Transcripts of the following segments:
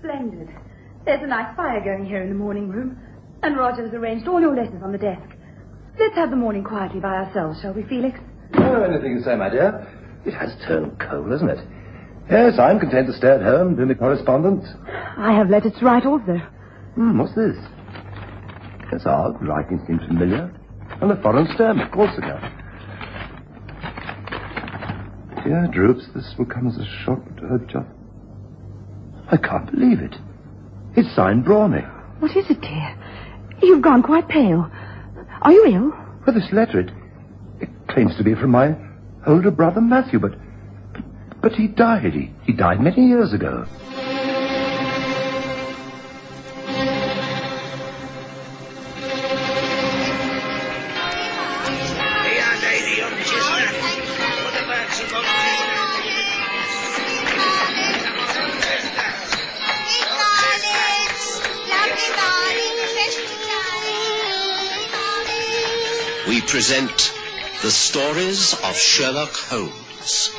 Splendid. There's a nice fire going here in the morning room. And Roger's arranged all your letters on the desk. Let's have the morning quietly by ourselves, shall we, Felix? Oh, anything you say, my dear. It has turned cold, hasn't it? Yes, I'm content to stay at home, doing the correspondence. I have letters to write also. What's this? It's odd. Writing seems familiar. And a foreign stamp, of course it does. Dear Droops, this will come as a shock to her job. I can't believe it. It's signed Brawny. What is it, dear? You've gone quite pale. Are you ill? Well, this letter, it claims to be from my older brother Matthew, but he died. He died many years ago. We present the Stories of Sherlock Holmes.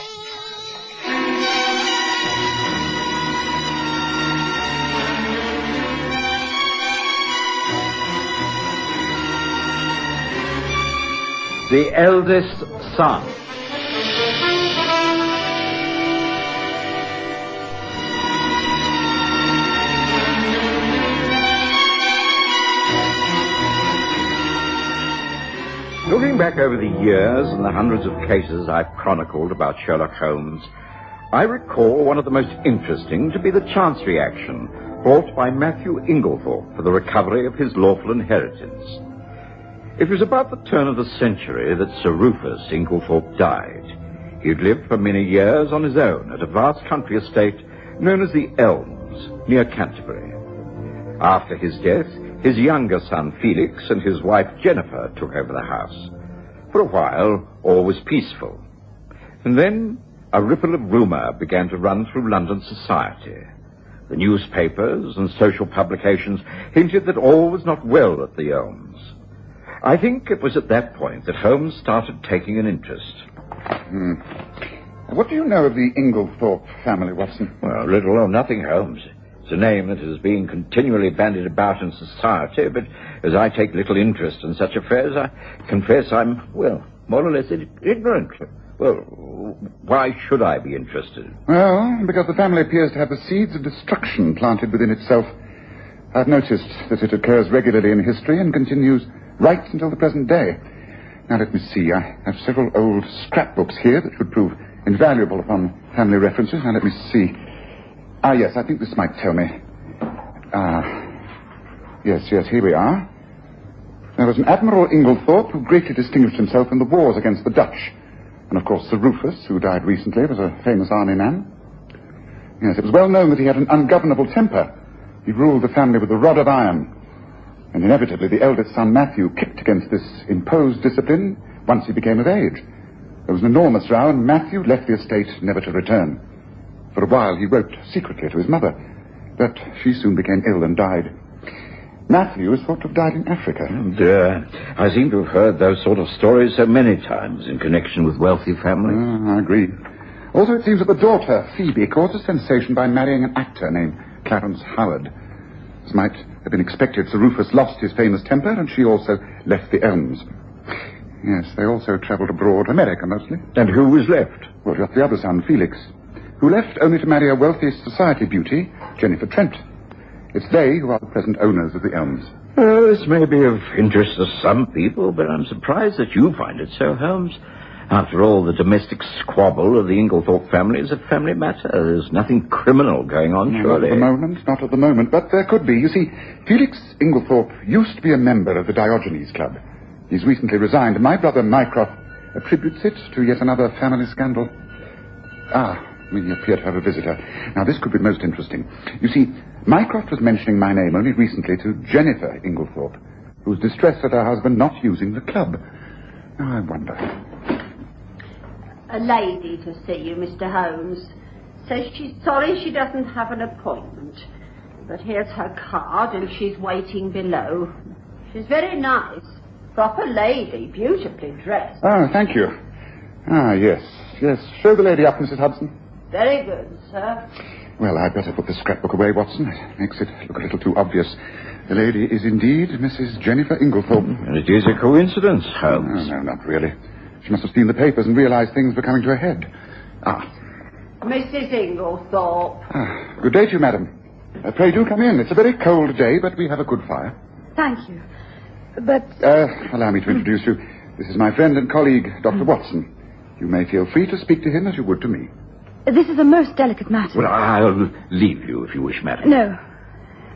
The Eldest Son. Looking back over the years and the hundreds of cases I've chronicled about Sherlock Holmes, I recall one of the most interesting to be the Chancery action brought by Matthew Inglethorpe for the recovery of his lawful inheritance. It was about the turn of the century that Sir Rufus Inglethorpe died. He had lived for many years on his own at a vast country estate known as the Elms, near Canterbury. After his death, his younger son Felix and his wife Jennifer took over the house. For a while, all was peaceful. And then a ripple of rumour began to run through London society. The newspapers and social publications hinted that all was not well at the Elms. I think it was at that point that Holmes started taking an interest. What do you know of the Inglethorpe family, Watson? Well, little or nothing, Holmes. It's a name that is being continually bandied about in society, but as I take little interest in such affairs, I confess I'm, well, more or less ignorant. Well, why should I be interested? Well, because the family appears to have the seeds of destruction planted within itself. I've noticed that it occurs regularly in history and continues right until the present day. Now, let me see. I have several old scrapbooks here that would prove invaluable upon family references. Now, let me see. Yes, I think this might tell me. Yes, here we are. There was an Admiral Inglethorpe who greatly distinguished himself in the wars against the Dutch. And, of course, Sir Rufus, who died recently, was a famous army man. Yes, it was well known that he had an ungovernable temper. He ruled the family with a rod of iron. And inevitably, the eldest son, Matthew, kicked against this imposed discipline once he became of age. There was an enormous row, and Matthew left the estate never to return. For a while, he wrote secretly to his mother, but she soon became ill and died. Matthew is thought to have died in Africa. And, I seem to have heard those sort of stories so many times in connection with wealthy families. I agree. Also, it seems that the daughter, Phoebe, caused a sensation by marrying an actor named Clarence Howard. As might have been expected, Sir Rufus lost his famous temper, and she also left the Elms. Yes, they also travelled abroad, America mostly. And who was left? Well, just the other son, Felix, who left only to marry a wealthy society beauty, Jennifer Trent. It's they who are the present owners of the Elms. Well, this may be of interest to some people, but I'm surprised that you find it so, Holmes. After all, the domestic squabble of the Inglethorpe family is a family matter. There's nothing criminal going on, surely. Not at the moment, but there could be. You see, Felix Inglethorpe used to be a member of the Diogenes Club. He's recently resigned, and my brother Mycroft attributes it to yet another family scandal. We appear to have a visitor. Now, this could be most interesting. You see, Mycroft was mentioning my name only recently to Jennifer Inglethorpe, who was distressed at her husband not using the club. Now, I wonder. A lady to see you, Mr. Holmes. Says she's sorry she doesn't have an appointment. But here's her card, and she's waiting below. She's very nice. Proper lady, beautifully dressed. Oh, thank you. Yes. Show the lady up, Mrs. Hudson. Very good, sir. Well, I'd better put the scrapbook away, Watson. It makes it look a little too obvious. The lady is indeed Mrs. Jennifer Inglethorpe. And it is a coincidence, Holmes. No, not really. She must have seen the papers and realized things were coming to a head. Mrs. Inglethorpe. Good day to you, madam. Pray do come in. It's a very cold day, but we have a good fire. Thank you. But... allow me to introduce you. This is my friend and colleague, Dr. Watson. You may feel free to speak to him as you would to me. This is a most delicate matter. Well, I'll leave you if you wish, madam.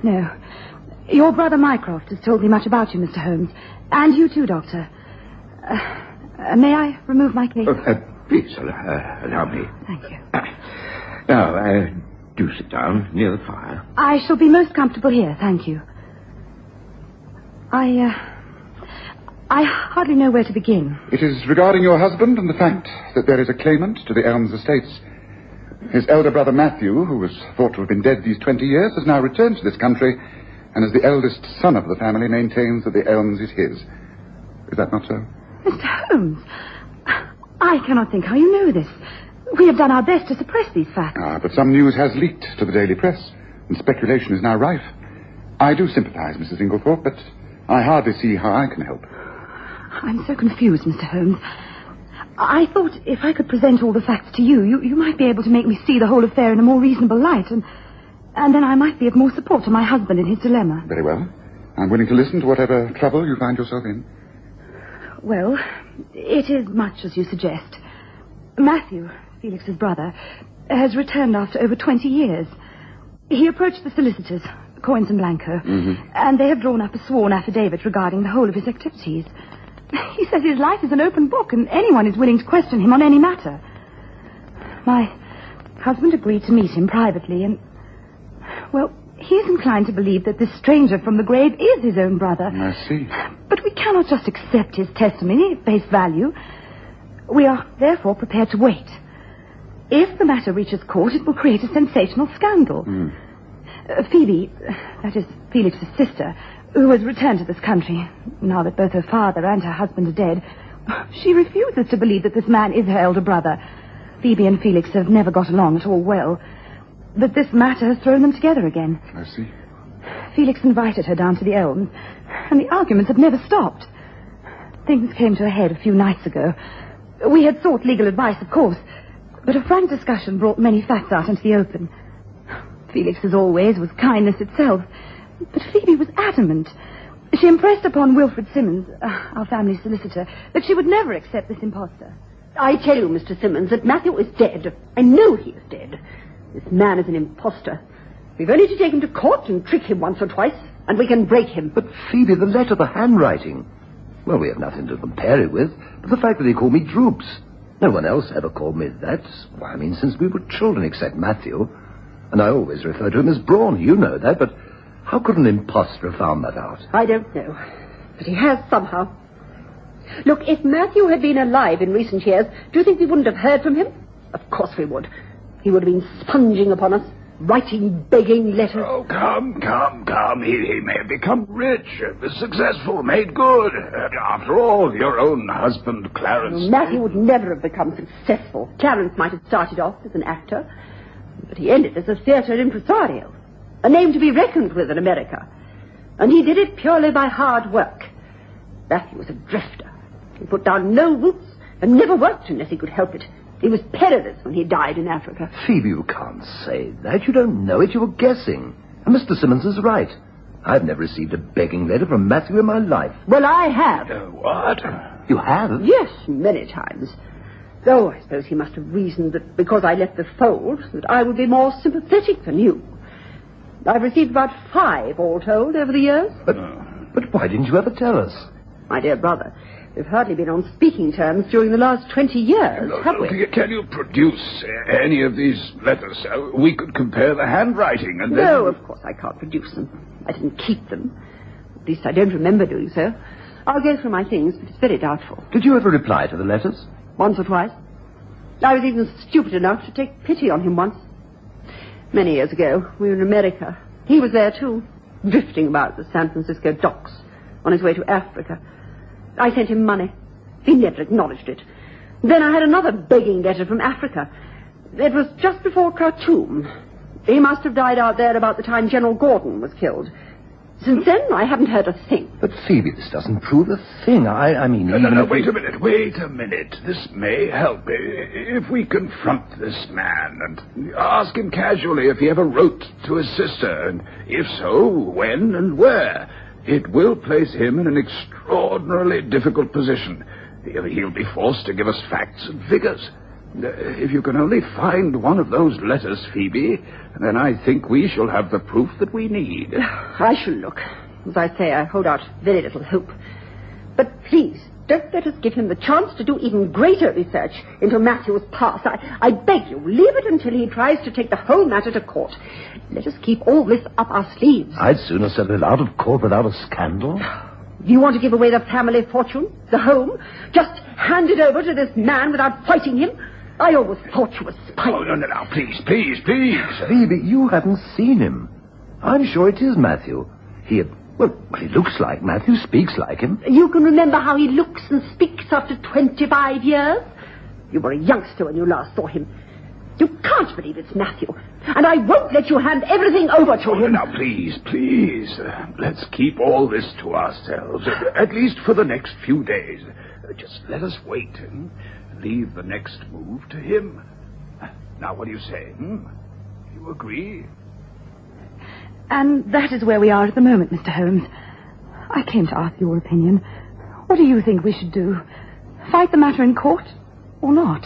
No. Your brother Mycroft has told me much about you, Mr. Holmes. And you too, Doctor. May I remove my cape? Please, allow me. Thank you. Now, do sit down near the fire. I shall be most comfortable here, thank you. I hardly know where to begin. It is regarding your husband and the fact that there is a claimant to the Elms estates. His elder brother Matthew, who was thought to have been dead these 20 years, has now returned to this country, and as the eldest son of the family maintains that the Elms is his. Is that not so? Mr. Holmes, I cannot think how you know this. We have done our best to suppress these facts. But some news has leaked to the daily press, and speculation is now rife. I do sympathize, Mrs. Inglethorpe, but I hardly see how I can help. I'm so confused, Mr. Holmes. I thought if I could present all the facts to you, you might be able to make me see the whole affair in a more reasonable light, and then I might be of more support to my husband in his dilemma. Very well. I'm willing to listen to whatever trouble you find yourself in. Well, it is much as you suggest. Matthew, Felix's brother, has returned after over 20 years. He approached the solicitors, Coins and Blanco, and they have drawn up a sworn affidavit regarding the whole of his activities. He says his life is an open book and anyone is willing to question him on any matter. My husband agreed to meet him privately and, well, he is inclined to believe that this stranger from the grave is his own brother. I see. But we cannot just accept his testimony at face value. We are therefore prepared to wait. If the matter reaches court, it will create a sensational scandal. Phoebe, that is Felix's sister, who has returned to this country, now that both her father and her husband are dead, she refuses to believe that this man is her elder brother. Phoebe and Felix have never got along at all well. But this matter has thrown them together again. I see. Felix invited her down to the Elms, and the arguments have never stopped. Things came to a head a few nights ago. We had sought legal advice, of course, but a frank discussion brought many facts out into the open. Felix, as always, was kindness itself, but Phoebe was adamant. She impressed upon Wilfred Simmons, our family solicitor, that she would never accept this impostor. I tell you, Mr. Simmons, that Matthew is dead. I know he is dead. This man is an impostor. We've only to take him to court and trick him once or twice, and we can break him. But, Phoebe, the letter, the handwriting. Well, we have nothing to compare it with, but the fact that he called me Droops. No one else ever called me that. Well, I mean, since we were children, except Matthew. And I always refer to him as Brawn. You know that, but how could an impostor have found that out? I don't know, but he has somehow. Look, if Matthew had been alive in recent years, do you think we wouldn't have heard from him? Of course we would. He would have been sponging upon us, writing, begging letters. Oh, come. He may have become rich, successful, made good. After all, your own husband, Clarence... Matthew would never have become successful. Clarence might have started off as an actor, but he ended as a theatre impresario, a name to be reckoned with in America. And he did it purely by hard work. Matthew was a drifter. He put down no roots and never worked unless he could help it. He was penniless when he died in Africa. Phoebe, you can't say that. You don't know it. You were guessing. And Mr. Simmons is right. I've never received a begging letter from Matthew in my life. Well, I have. What? You have? Yes, many times. Though I suppose he must have reasoned that because I left the fold, that I would be more sympathetic than you. I've received about 5, all told, over the years. But why didn't you ever tell us? My dear brother, we've hardly been on speaking terms during the last 20 years, have we? Can you produce any of these letters so we could compare the handwriting and then... No, of course I can't produce them. I didn't keep them. At least I don't remember doing so. I'll go through my things, but it's very doubtful. Did you ever reply to the letters? Once or twice. I was even stupid enough to take pity on him once. Many years ago, we were in America. He was there too, drifting about the San Francisco docks on his way to Africa. I sent him money. He never acknowledged it. Then I had another begging letter from Africa. It was just before Khartoum. He must have died out there about the time General Gordon was killed. Since then, I haven't heard a thing. But, Phoebe, this doesn't prove a thing. I mean... No, wait a minute. This may help. If we confront this man and ask him casually if he ever wrote to his sister, and if so, when and where, it will place him in an extraordinarily difficult position. He'll be forced to give us facts and figures. If you can only find one of those letters, Phoebe, then I think we shall have the proof that we need. I shall look. As I say, I hold out very little hope. But please, don't let us give him the chance to do even greater research into Matthew's past. I beg you, leave it until he tries to take the whole matter to court. Let us keep all this up our sleeves. I'd sooner settle it out of court without a scandal. Do you want to give away the family fortune, the home? Just hand it over to this man without fighting him? I always thought you were spiteful. Oh, no, please. Phoebe, you haven't seen him. I'm sure it is Matthew. He looks like Matthew, speaks like him. You can remember how he looks and speaks after 25 years? You were a youngster when you last saw him. You can't believe it's Matthew. And I won't let you hand everything over to him. Now, please. Let's keep all this to ourselves, at least for the next few days. Just let us wait and leave the next move to him. Now, what do you say? You agree? And that is where we are at the moment, Mr. Holmes. I came to ask your opinion. What do you think we should do? Fight the matter in court or not?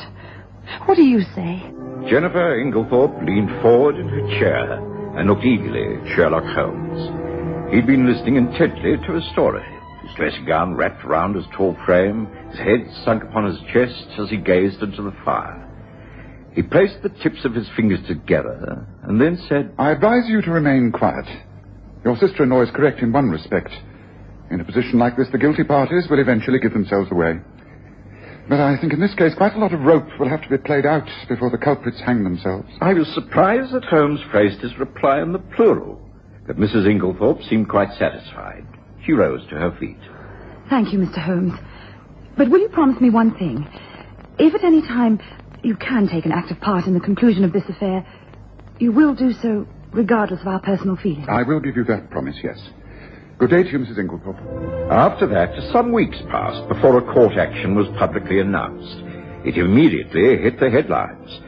What do you say? Jennifer Inglethorpe leaned forward in her chair and looked eagerly at Sherlock Holmes. He'd been listening intently to his story, his dressing gown wrapped around his tall frame, his head sunk upon his chest as he gazed into the fire. He placed the tips of his fingers together and then said, I advise you to remain quiet. Your sister-in-law is correct in one respect. In a position like this, the guilty parties will eventually give themselves away. But I think in this case quite a lot of rope will have to be played out before the culprits hang themselves. I was surprised that Holmes phrased his reply in the plural, but Mrs. Inglethorpe seemed quite satisfied. She rose to her feet. Thank you, Mr. Holmes. But will you promise me one thing? If at any time you can take an active part in the conclusion of this affair, you will do so regardless of our personal feelings. I will give you that promise, yes. Good day to you, Mrs. Inglethorpe. After that, some weeks passed before a court action was publicly announced. It immediately hit the headlines.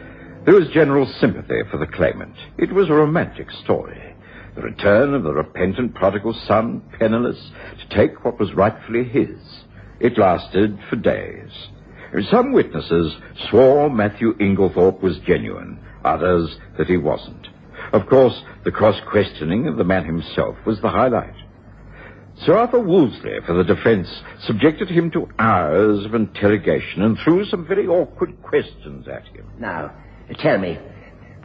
There was general sympathy for the claimant. It was a romantic story. The return of the repentant prodigal son, penniless, to take what was rightfully his. It lasted for days. Some witnesses swore Matthew Inglethorpe was genuine, others that he wasn't. Of course, the cross-questioning of the man himself was the highlight. Sir Arthur Wolseley, for the defence, subjected him to hours of interrogation and threw some very awkward questions at him. Now, tell me,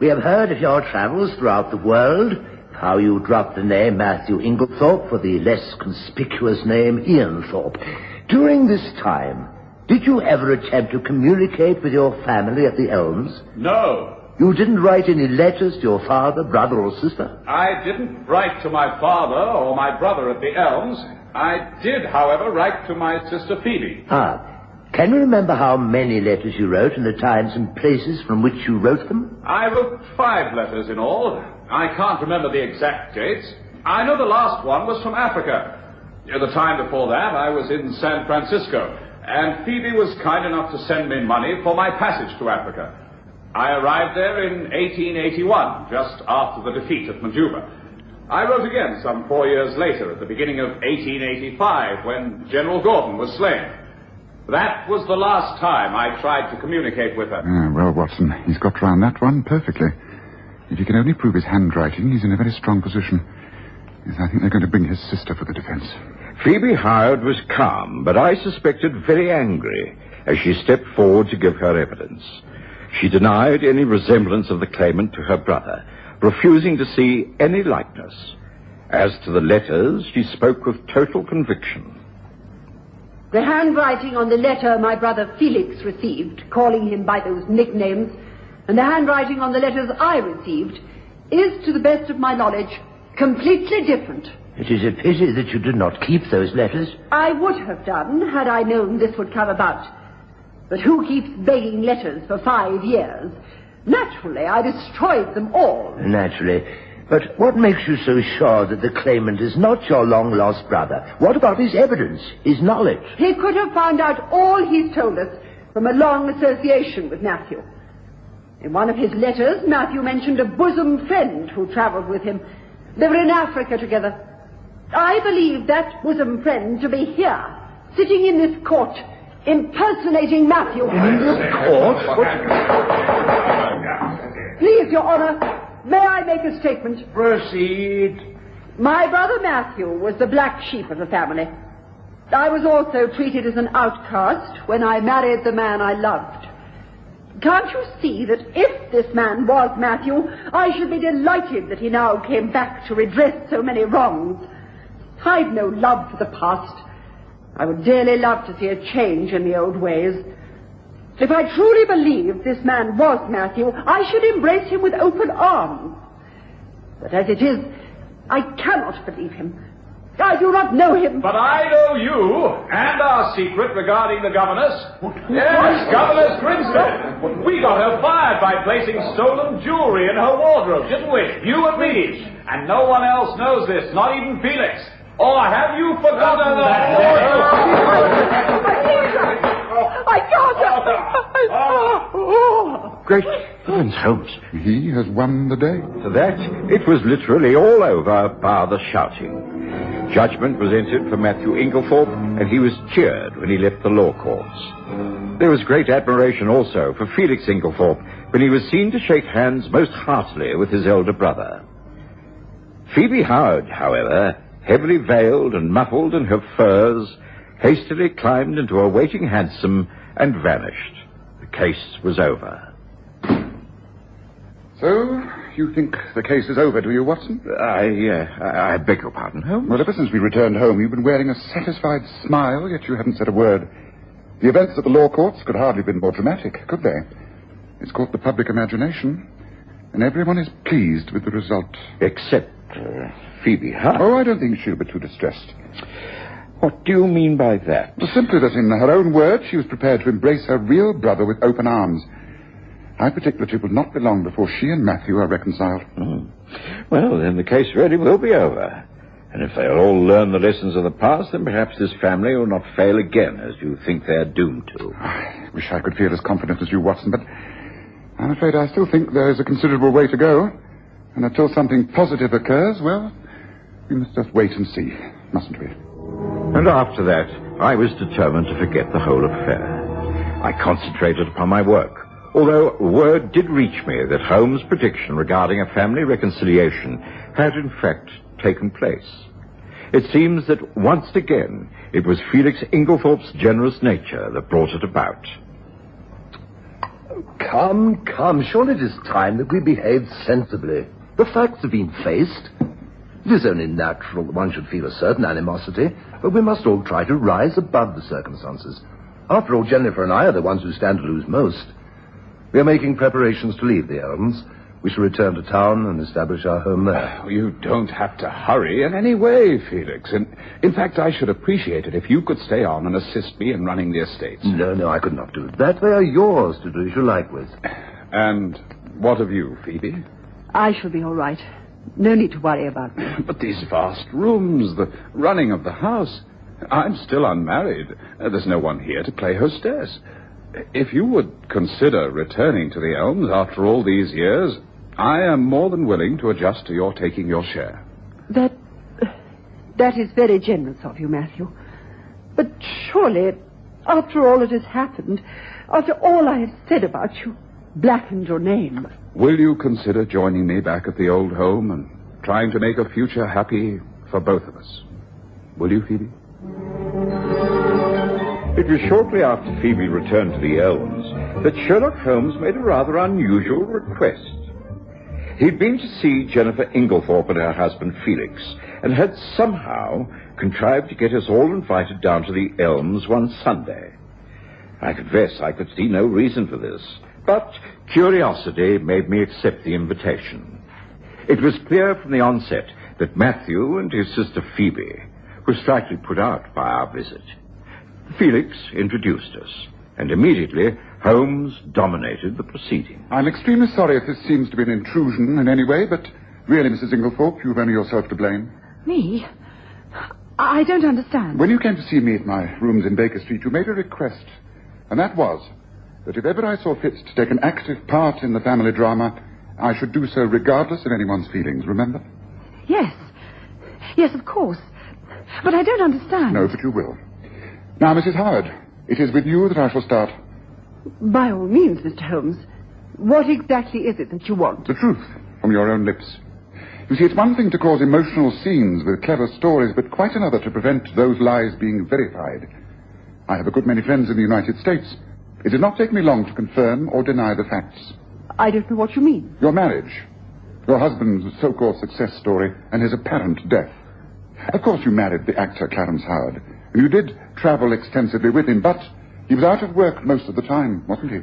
we have heard of your travels throughout the world, how you dropped the name Matthew Inglethorpe for the less conspicuous name Ianthorpe. During this time, did you ever attempt to communicate with your family at the Elms? No. You didn't write any letters to your father, brother, or sister? I didn't write to my father or my brother at the Elms. I did, however, write to my sister Phoebe. Can you remember how many letters you wrote and the times and places from which you wrote them? I wrote 5 letters in all. I can't remember the exact dates. I know the last one was from Africa. The time before that, I was in San Francisco, and Phoebe was kind enough to send me money for my passage to Africa. I arrived there in 1881, just after the defeat at Majuba. I wrote again some 4 years later, at the beginning of 1885, when General Gordon was slain. That was the last time I tried to communicate with her. Well, Watson, he's got round that one perfectly. If he can only prove his handwriting, he's in a very strong position. Yes, I think they're going to bring his sister for the defence. Phoebe Howard was calm, but I suspected very angry, as she stepped forward to give her evidence. She denied any resemblance of the claimant to her brother, refusing to see any likeness. As to the letters, she spoke with total conviction. The handwriting on the letter my brother Felix received, calling him by those nicknames, and the handwriting on the letters I received, is, to the best of my knowledge, completely different. It is a pity that you did not keep those letters. I would have done, had I known this would come about. But who keeps begging letters for 5 years? Naturally, I destroyed them all. Naturally. But what makes you so sure that the claimant is not your long-lost brother? What about his evidence, his knowledge? He could have found out all he's told us from a long association with Matthew. In one of his letters, Matthew mentioned a bosom friend who travelled with him. They were in Africa together. I believe that bosom friend to be here, sitting in this court, impersonating Matthew. In this court? Please, Your Honor, may I make a statement? Proceed. My brother Matthew was the black sheep of the family. I was also treated as an outcast when I married the man I loved. Can't you see that if this man was Matthew, I should be delighted that he now came back to redress so many wrongs? I've no love for the past. I would dearly love to see a change in the old ways. If I truly believed this man was Matthew, I should embrace him with open arms. But as it is, I cannot believe him. I do not know him. But I know you, and our secret regarding the governess. Yes, Governess Grimsby. We got her fired by placing stolen jewelry in her wardrobe, didn't we? You and me. And no one else knows this, not even Felix. Or have you forgotten that? I can't. Great heavens, Holmes. He has won the day. For that, it was literally all over, bar the shouting. Judgment was entered for Matthew Inglethorpe, and he was cheered when he left the law courts. There was great admiration also for Felix Inglethorpe when he was seen to shake hands most heartily with his elder brother. Phoebe Howard, however, heavily veiled and muffled in her furs, hastily climbed into a waiting hansom and vanished. The case was over. So, you think the case is over, do you, Watson? I beg your pardon, Holmes? Well, ever since we returned home, you've been wearing a satisfied smile, yet you haven't said a word. The events at the law courts could hardly have been more dramatic, could they? It's caught the public imagination, and everyone is pleased with the result. Except Phoebe Hart. Oh, I don't think she'll be too distressed. What do you mean by that? Well, simply that in her own words, she was prepared to embrace her real brother with open arms. I predict that it will not be long before she and Matthew are reconciled. Well, then the case really will be over. And if they'll all learn the lessons of the past, then perhaps this family will not fail again, as you think they're doomed to. I wish I could feel as confident as you, Watson, but I'm afraid I still think there is a considerable way to go. And until something positive occurs, well, we must just wait and see, mustn't we? And after that, I was determined to forget the whole affair. I concentrated upon my work, although word did reach me that Holmes' prediction regarding a family reconciliation had in fact taken place. It seems that once again it was Felix Inglethorpe's generous nature that brought it about. Come. Surely it is time that we behaved sensibly. The facts have been faced. It is only natural that one should feel a certain animosity, but we must all try to rise above the circumstances. After all, Jennifer and I are the ones who stand to lose most. We are making preparations to leave the Elms. We shall return to town and establish our home there. You don't have to hurry in any way, Felix. And in fact, I should appreciate it if you could stay on and assist me in running the estates. No, I could not do that. They are yours to do as you like with. And what of you, Phoebe? I shall be all right. No need to worry about me. But these vast rooms, the running of the house. I'm still unmarried. There's no one here to play hostess. If you would consider returning to the Elms after all these years, I am more than willing to adjust to your taking your share. That is very generous of you, Matthew. But surely, after all that has happened, after all I have said about you, blackened your name. Will you consider joining me back at the old home and trying to make a future happy for both of us? Will you, Phoebe? It was shortly after Phoebe returned to the Elms that Sherlock Holmes made a rather unusual request. He'd been to see Jennifer Inglethorpe and her husband Felix, and had somehow contrived to get us all invited down to the Elms one Sunday. I confess I could see no reason for this, but curiosity made me accept the invitation. It was clear from the onset that Matthew and his sister Phoebe were slightly put out by our visit. Felix introduced us, And immediately, Holmes dominated the proceeding. I'm extremely sorry if this seems to be an intrusion in any way, but really, Mrs. Inglethorpe, you've only yourself to blame. Me? I don't understand. When you came to see me at my rooms in Baker Street, you made a request, and that was that if ever I saw fit to take an active part in the family drama, I should do so regardless of anyone's feelings, remember? Yes. Yes, of course. But I don't understand. No, but you will. Now, Mrs. Howard, it is with you that I shall start. By all means, Mr. Holmes. What exactly is it that you want? The truth, from your own lips. You see, it's one thing to cause emotional scenes with clever stories, but quite another to prevent those lies being verified. I have a good many friends in the United States. It did not take me long to confirm or deny the facts. I don't know what you mean. Your marriage, your husband's so-called success story, and his apparent death. Of course you married the actor Clarence Howard, and you did travel extensively with him, but he was out of work most of the time, wasn't he?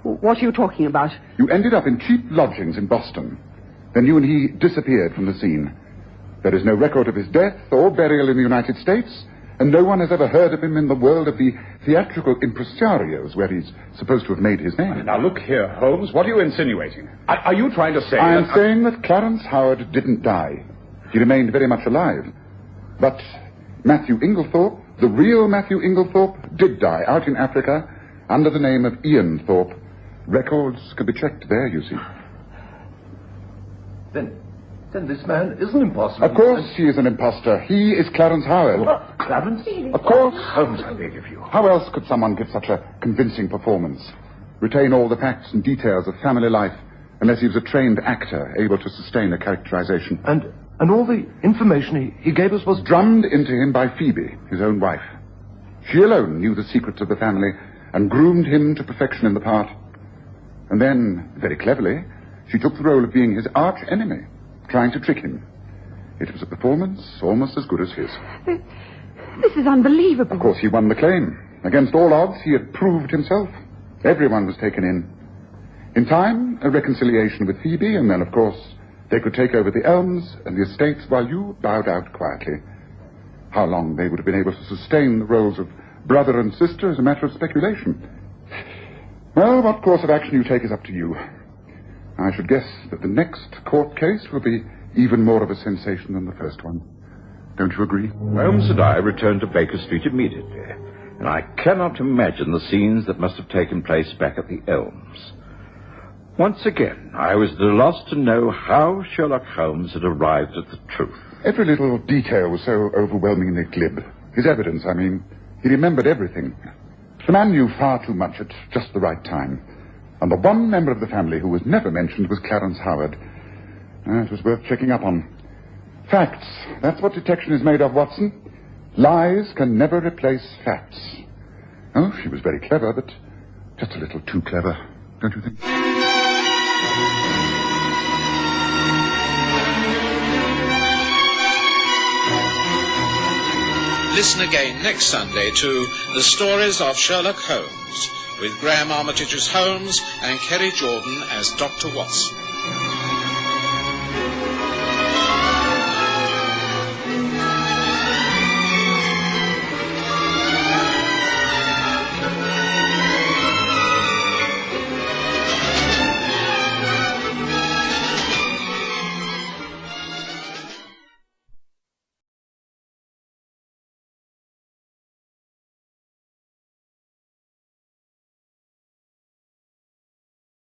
What are you talking about? You ended up in cheap lodgings in Boston. Then you and he disappeared from the scene. There is no record of his death or burial in the United States, and no one has ever heard of him in the world of the theatrical impresarios where he's supposed to have made his name. Now, look here, Holmes. What are you insinuating? Are you trying to say I am saying that Clarence Howard didn't die. He remained very much alive. But Matthew Inglethorpe, the real Matthew Inglethorpe, did die out in Africa under the name of Ian Thorpe. Records can be checked there, you see. Then this man is an impostor. Of course he is an impostor. He is Clarence Howard. What? Clarence? Of course. Holmes, I beg of you. How else could someone give such a convincing performance? Retain all the facts and details of family life, unless he was a trained actor able to sustain a characterization. And all the information he gave us was drummed into him by Phoebe, his own wife. She alone knew the secrets of the family and groomed him to perfection in the part. And then, very cleverly, she took the role of being his arch enemy, trying to trick him. It was a performance almost as good as his. This is unbelievable. Of course, he won the claim. Against all odds, he had proved himself. Everyone was taken in. In time, a reconciliation with Phoebe, and then, of course, they could take over the elms and the estates while you bowed out quietly. How long they would have been able to sustain the roles of brother and sister is a matter of speculation. Well, what course of action you take is up to you. I should guess that the next court case will be even more of a sensation than the first one. Don't you agree? Holmes and I returned to Baker Street immediately, and I cannot imagine the scenes that must have taken place back at the Elms. Once again, I was at a loss to know how Sherlock Holmes had arrived at the truth. Every little detail was so overwhelmingly glib. His evidence, I mean. He remembered everything. The man knew far too much at just the right time. And the one member of the family who was never mentioned was Clarence Howard. It was worth checking up on. Facts. That's what detection is made of, Watson. Lies can never replace facts. Oh, she was very clever, but just a little too clever, don't you think? Listen again next Sunday to The Stories of Sherlock Holmes, with Graham Armitage as Holmes and Kerry Jordan as Dr. Watson.